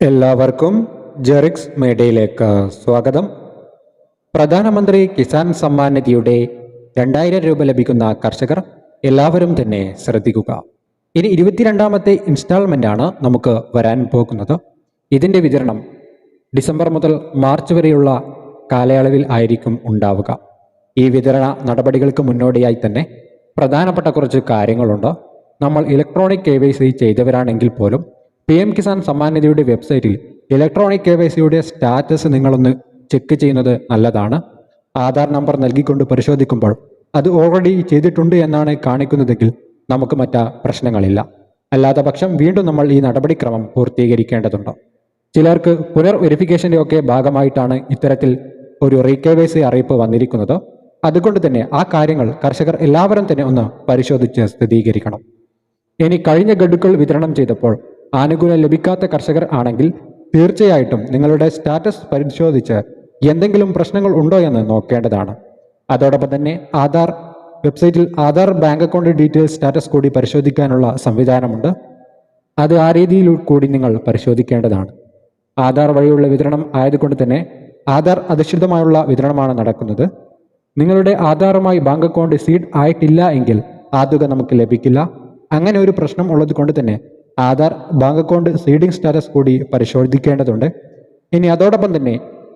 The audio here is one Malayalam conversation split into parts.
എല്ലാവർക്കും ജെറിക്സ് മീഡിയയിലേക്ക് സ്വാഗതം. പ്രധാനമന്ത്രി കിസാൻ സമ്മാൻ നിധിയുടെ 2000 രൂപ ലഭിക്കുന്ന കർഷകർ എല്ലാവരും തന്നെ ശ്രദ്ധിക്കുക. ഇനി 22ാമത്തെ ഇൻസ്റ്റാൾമെൻ്റാണ് നമുക്ക് വരാൻ പോകുന്നത്. ഇതിൻ്റെ വിതരണം ഡിസംബർ മുതൽ മാർച്ച് വരെയുള്ള കാലയളവിൽ ആയിരിക്കും ഉണ്ടാവുക. ഈ വിതരണ നടപടികൾക്ക് മുന്നോടിയായി തന്നെ പ്രധാനപ്പെട്ട കുറച്ച് കാര്യങ്ങളുണ്ട്. നമ്മൾ ഇലക്ട്രോണിക് KYC ചെയ്തവരാണെങ്കിൽ പോലും PM കിസാൻ സമ്മാൻ നിധിയുടെ വെബ്സൈറ്റിൽ ഇലക്ട്രോണിക് KYCയുടെ സ്റ്റാറ്റസ് നിങ്ങളൊന്ന് ചെക്ക് ചെയ്യുന്നത് നല്ലതാണ്. ആധാർ നമ്പർ നൽകിക്കൊണ്ട് പരിശോധിക്കുമ്പോൾ അത് ഓൾറെഡി ചെയ്തിട്ടുണ്ട് എന്നാണ് കാണിക്കുന്നതെങ്കിൽ നമുക്ക് മറ്റ് പ്രശ്നങ്ങളില്ല. അല്ലാത്ത പക്ഷം വീണ്ടും നമ്മൾ ഈ നടപടിക്രമം പൂർത്തീകരിക്കേണ്ടതുണ്ട്. ചിലർക്ക് പുനർ വെരിഫിക്കേഷൻ്റെ ഒക്കെ ഭാഗമായിട്ടാണ് ഇത്തരത്തിൽ ഒരു KYC അറിയിപ്പ് വന്നിരിക്കുന്നത്. അതുകൊണ്ട് തന്നെ ആ കാര്യങ്ങൾ കർഷകർ എല്ലാവരും തന്നെ ഒന്ന് പരിശോധിച്ച് സ്ഥിരീകരിക്കണം. ഇനി കഴിഞ്ഞ ഗഡുക്കൾ വിതരണം ചെയ്തപ്പോൾ ആനുകൂല്യം ലഭിക്കാത്ത കർഷകർ ആണെങ്കിൽ തീർച്ചയായിട്ടും നിങ്ങളുടെ സ്റ്റാറ്റസ് പരിശോധിച്ച് എന്തെങ്കിലും പ്രശ്നങ്ങൾ ഉണ്ടോ എന്ന് നോക്കേണ്ടതാണ്. അതോടൊപ്പം തന്നെ ആധാർ വെബ്സൈറ്റിൽ Aadhaar bank account details status കൂടി പരിശോധിക്കാനുള്ള സംവിധാനമുണ്ട്. അത് ആ രീതിയിൽ കൂടി നിങ്ങൾ പരിശോധിക്കേണ്ടതാണ്. ആധാർ വഴിയുള്ള വിതരണം ആയതുകൊണ്ട് തന്നെ ആധാർ അധിഷ്ഠിതമായുള്ള വിതരണമാണ് നടക്കുന്നത്. നിങ്ങളുടെ ആധാറുമായി ബാങ്ക് അക്കൗണ്ട് സീഡ് ആയിട്ടില്ല എങ്കിൽ ആ തുക നമുക്ക് ലഭിക്കില്ല. അങ്ങനെ ഒരു പ്രശ്നം ഉള്ളത് കൊണ്ട് തന്നെ Aadhaar bank account seeding status കൂടി പരിശോധിക്കേണ്ടതുണ്ട്. ഇനി അതോടൊപ്പം തന്നെ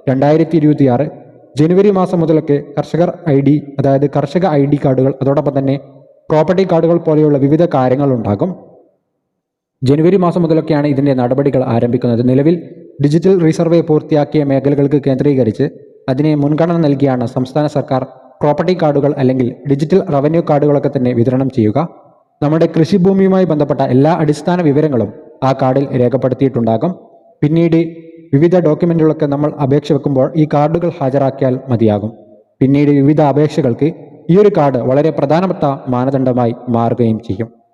2026 ജനുവരി മാസം മുതലൊക്കെ കർഷകർ ID, അതായത് കർഷക ID കാർഡുകൾ, അതോടൊപ്പം തന്നെ പ്രോപ്പർട്ടി കാർഡുകൾ പോലെയുള്ള വിവിധ കാര്യങ്ങളുണ്ടാകും. ജനുവരി മാസം മുതലൊക്കെയാണ് ഇതിൻ്റെ നടപടികൾ ആരംഭിക്കുന്നത്. നിലവിൽ ഡിജിറ്റൽ റീസർവേ പൂർത്തിയാക്കിയ മേഖലകൾക്ക് കേന്ദ്രീകരിച്ച് അതിനെ മുൻഗണന നൽകിയാണ് സംസ്ഥാന സർക്കാർ പ്രോപ്പർട്ടി കാർഡുകൾ അല്ലെങ്കിൽ ഡിജിറ്റൽ റവന്യൂ കാർഡുകളൊക്കെ തന്നെ വിതരണം ചെയ്യുക. നമ്മുടെ കൃഷിഭൂമിയുമായി ബന്ധപ്പെട്ട എല്ലാ അടിസ്ഥാന വിവരങ്ങളും ആ കാർഡിൽ രേഖപ്പെടുത്തിയിട്ടുണ്ടാകും. പിന്നീട് വിവിധ ഡോക്യുമെൻറ്റുകളൊക്കെ നമ്മൾ അപേക്ഷ വെക്കുമ്പോൾ ഈ കാർഡുകൾ ഹാജരാക്കിയാൽ മതിയാകും. പിന്നീട് വിവിധ അപേക്ഷകൾക്ക് ഈ ഒരു കാർഡ് വളരെ പ്രധാനപ്പെട്ട മാനദണ്ഡമായി മാറുകയും ചെയ്യും.